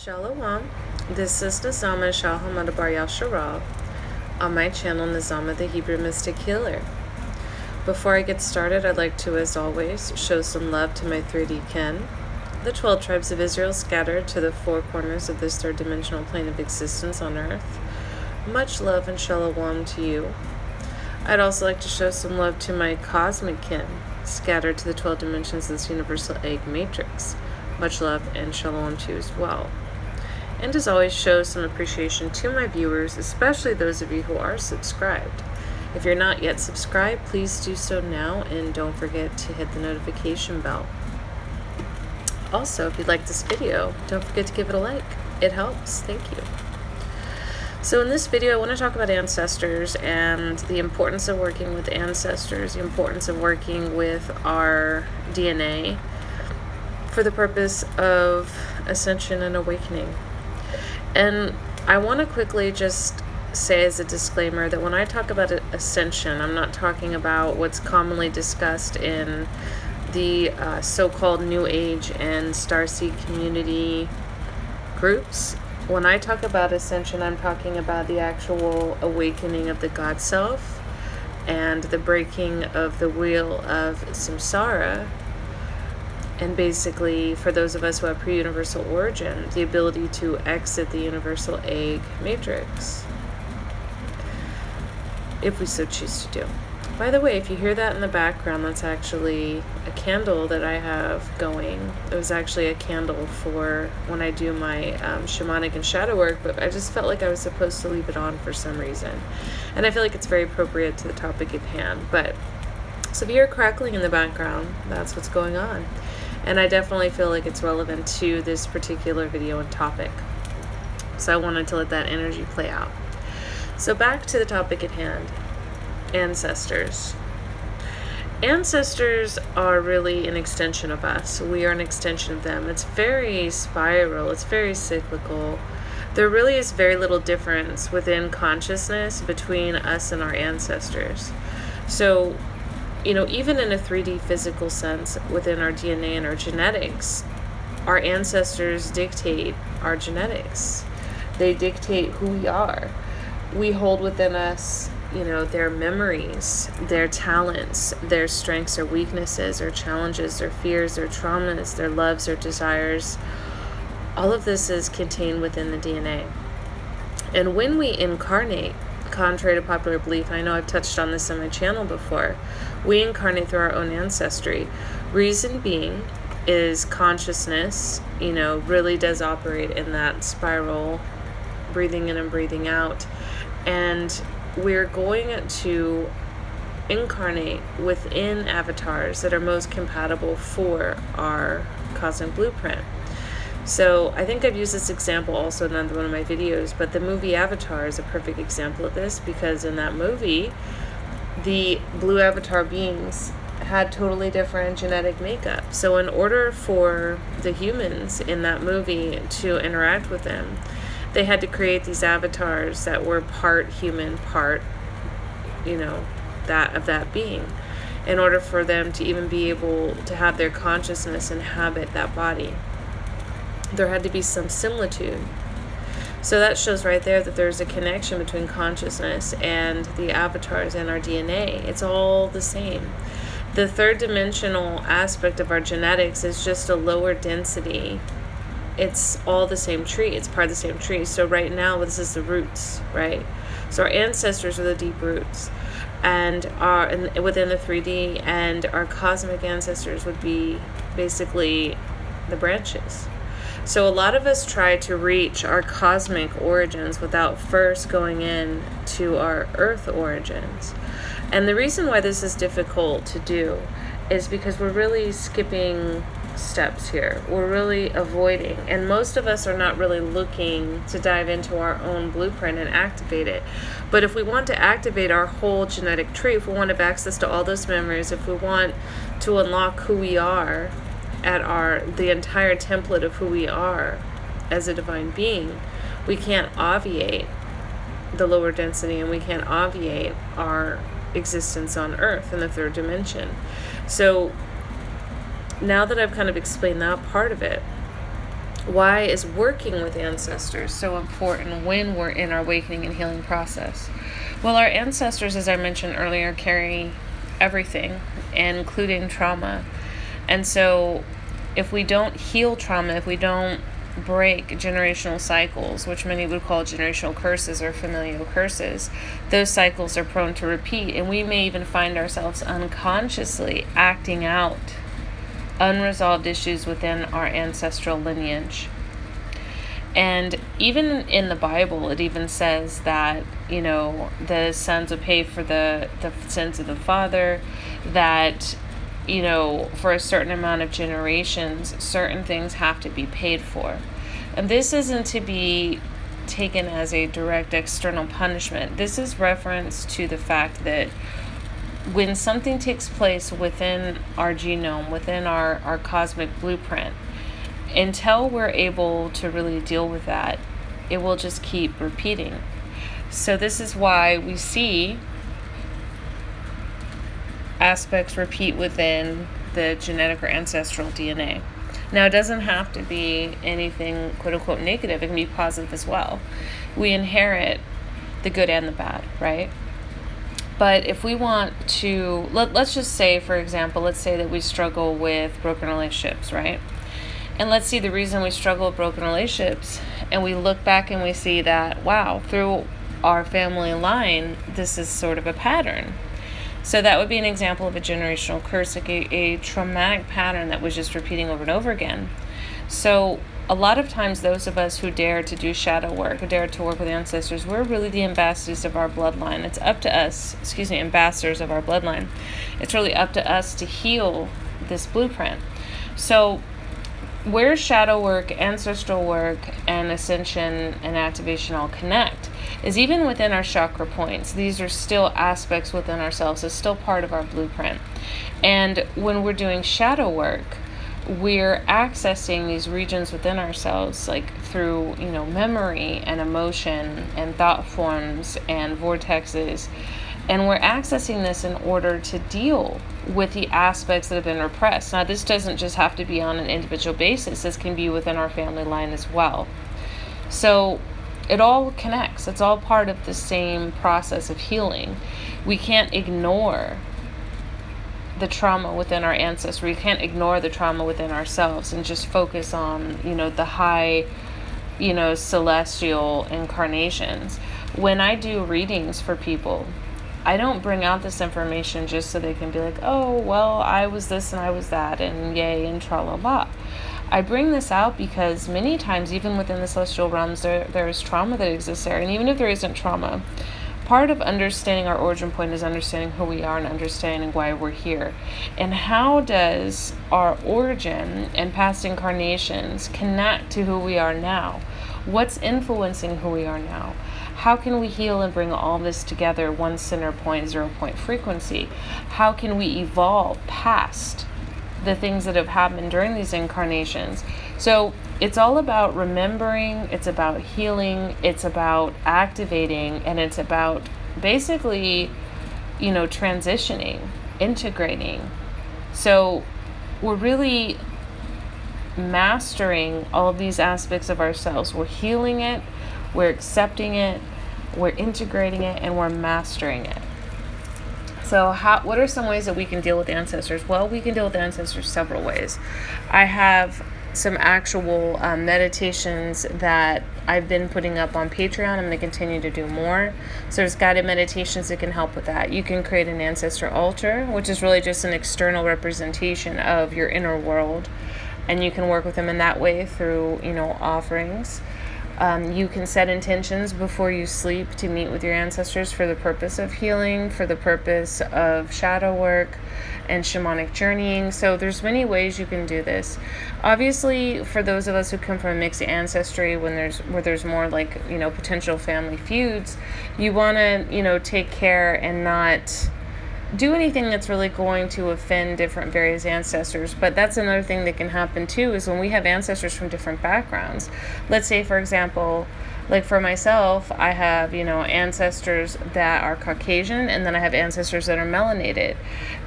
Shalom. This is Nazama Shahamad Bar Yasharal on my channel Nazama the Hebrew Mystic Healer. Before I get started, I'd like to, as always, show some love to my 3D kin, the 12 tribes of Israel scattered to the four corners of this third dimensional plane of existence on earth. Much love and shalom to you. I'd also like to show some love to my cosmic kin, scattered to the 12 dimensions of this universal egg matrix. Much love and shalom to you as well. And as always, show some appreciation to my viewers, especially those of you who are subscribed. If you're not yet subscribed, please do so now, and don't forget to hit the notification bell. Also, if you'd like this video, don't forget to give it a like. It helps. Thank you. So in this video, I want to talk about ancestors and the importance of working with ancestors, the importance of working with our DNA for the purpose of ascension and awakening. And I want to quickly just say as a disclaimer that when I talk about ascension, I'm not talking about what's commonly discussed in the so-called New Age and Starseed community groups. When I talk about ascension, I'm talking about the actual awakening of the God Self and the breaking of the wheel of samsara. And basically, for those of us who have pre-universal origin, the ability to exit the universal egg matrix, if we so choose to do. By the way, if you hear that in the background, that's actually a candle that I have going. It was actually a candle for when I do my shamanic and shadow work, but I just felt like I was supposed to leave it on for some reason. And I feel like it's very appropriate to the topic at hand. But so if you hear crackling in the background, that's what's going on. And I definitely feel like it's relevant to this particular video and topic. So I wanted to let that energy play out. So back to the topic at hand, ancestors. Ancestors are really an extension of us. We are an extension of them. It's very spiral. It's very cyclical. There really is very little difference within consciousness between us and our ancestors. So, you know, even in a 3D physical sense, within our DNA and our genetics, our ancestors dictate our genetics. They dictate who we are. We hold within us, you know, their memories, their talents, their strengths or weaknesses, their challenges, their fears, their traumas, their loves, their desires. All of this is contained within the DNA. And when we incarnate, contrary to popular belief, I know I've touched on this on my channel before, we incarnate through our own ancestry. Reason being is consciousness, you know, really does operate in that spiral, breathing in and breathing out. And we're going to incarnate within avatars that are most compatible for our cosmic blueprint. So I think I've used this example also in another one of my videos, but the movie Avatar is a perfect example of this, because in that movie, the blue avatar beings had totally different genetic makeup. So in order for the humans in that movie to interact with them, they had to create these avatars that were part human, part, you know, that of that being, in order for them to even be able to have their consciousness inhabit that body. There had to be some similitude. So that shows right there that there's a connection between consciousness and the avatars and our DNA. It's all the same. The third dimensional aspect of our genetics is just a lower density. It's all the same tree. It's part of the same tree. So right now, this is the roots, right? So our ancestors are the deep roots, and within the 3D, and our cosmic ancestors would be basically the branches. So a lot of us try to reach our cosmic origins without first going in to our earth origins. And the reason why this is difficult to do is because we're really skipping steps here. We're really avoiding, and most of us are not really looking to dive into our own blueprint and activate it. But if we want to activate our whole genetic tree, if we want to have access to all those memories, if we want to unlock who we are at the entire template of who we are as a divine being, we can't obviate the lower density, and we can't obviate our existence on earth in the third dimension. So now that I've kind of explained that part of it, Why is working with ancestors so important when we're in our awakening and healing process? Well, our ancestors, as I mentioned earlier, carry everything, including trauma. And so if we don't heal trauma, if we don't break generational cycles, which many would call generational curses or familial curses, those cycles are prone to repeat, and we may even find ourselves unconsciously acting out unresolved issues within our ancestral lineage. And even in the Bible, it even says that, the sons will pay for the sins of the father, that, for a certain amount of generations, certain things have to be paid for. And this isn't to be taken as a direct external punishment. This is reference to the fact that when something takes place within our genome, within our cosmic blueprint, until we're able to really deal with that, it will just keep repeating. So this is why we see aspects repeat within the genetic or ancestral DNA. Now, it doesn't have to be anything quote-unquote negative. It can be positive as well. We inherit the good and the bad, right? But if we want to, let's just say, for example, let's say that we struggle with broken relationships, right? And let's see the reason we struggle with broken relationships, and we look back and we see that, wow, through our family line, this is sort of a pattern. So that would be an example of a generational curse, like a traumatic pattern that was just repeating over and over again. So a lot of times those of us who dare to do shadow work, who dare to work with ancestors, we're really the ambassadors of our bloodline. It's up to us, ambassadors of our bloodline. It's really up to us to heal this blueprint. So where shadow work, ancestral work, and ascension and activation all connect is even within our chakra points. These are still aspects within ourselves. It's still part of our blueprint. And when we're doing shadow work, we're accessing these regions within ourselves, like through, memory and emotion and thought forms and vortexes. And we're accessing this in order to deal with the aspects that have been repressed. Now, this doesn't just have to be on an individual basis. This can be within our family line as well. So it all connects. It's all part of the same process of healing. We can't ignore the trauma within our ancestors. We can't ignore the trauma within ourselves and just focus on, the high, celestial incarnations. When I do readings for people, I don't bring out this information just so they can be like, oh, well, I was this and I was that, and yay, and tra-la-la. I bring this out because many times, even within the celestial realms, there is trauma that exists there. And even if there isn't trauma, part of understanding our origin point is understanding who we are and understanding why we're here. And how does our origin and past incarnations connect to who we are now? What's influencing who we are now? How can we heal and bring all this together, one center point, 0 point frequency? How can we evolve past the things that have happened during these incarnations? So it's all about remembering, it's about healing, it's about activating, and it's about basically, transitioning, integrating. So we're really mastering all of these aspects of ourselves. We're healing it, we're accepting it, we're integrating it, and we're mastering it. So what are some ways that we can deal with ancestors? Well, we can deal with ancestors several ways. I have some actual meditations that I've been putting up on Patreon. I'm going to continue to do more. So there's guided meditations that can help with that. You can create an ancestor altar, which is really just an external representation of your inner world. And you can work with them in that way through, offerings. You can set intentions before you sleep to meet with your ancestors for the purpose of healing, for the purpose of shadow work and shamanic journeying. So there's many ways you can do this. Obviously, for those of us who come from a mixed ancestry, where there's more like, potential family feuds, you want to, take care and not do anything that's really going to offend different various ancestors. But that's another thing that can happen too, is when we have ancestors from different backgrounds. Let's say, for example, Like for myself, I have, ancestors that are Caucasian, and then I have ancestors that are melanated,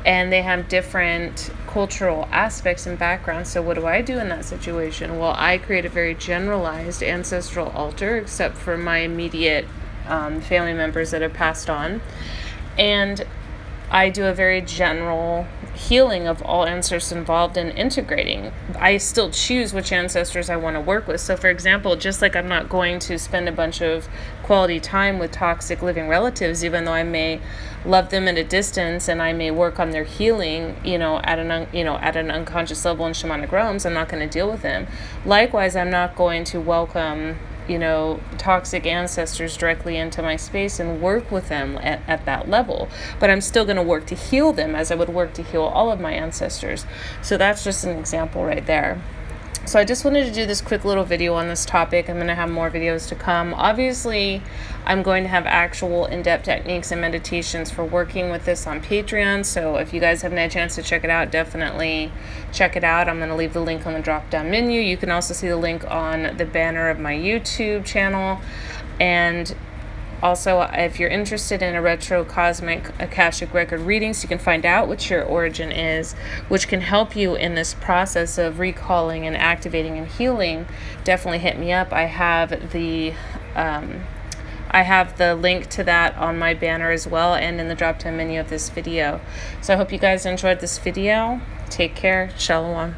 and they have different cultural aspects and backgrounds. So what do I do in that situation? Well, I create a very generalized ancestral altar, except for my immediate family members that have passed on. And I do a very general healing of all ancestors involved in integrating. I still choose which ancestors I want to work with. So for example, just like I'm not going to spend a bunch of quality time with toxic living relatives, even though I may love them at a distance and I may work on their healing, at an unconscious level in shamanic realms, I'm not going to deal with them. Likewise, I'm not going to welcome toxic ancestors directly into my space and work with them at that level. But I'm still going to work to heal them as I would work to heal all of my ancestors. So that's just an example right there. So I just wanted to do this quick little video on this topic. I'm going to have more videos to come. Obviously, I'm going to have actual in-depth techniques and meditations for working with this on Patreon. So if you guys haven't had a chance to check it out, definitely check it out. I'm going to leave the link on the drop-down menu. You can also see the link on the banner of my YouTube channel. And also, if you're interested in a retro cosmic akashic record readings, you can find out what your origin is, which can help you in this process of recalling and activating and healing. Definitely hit me up. I have the link to that on my banner as well, and in the drop-down menu of this video. So I hope you guys enjoyed this video. Take care. Shalom.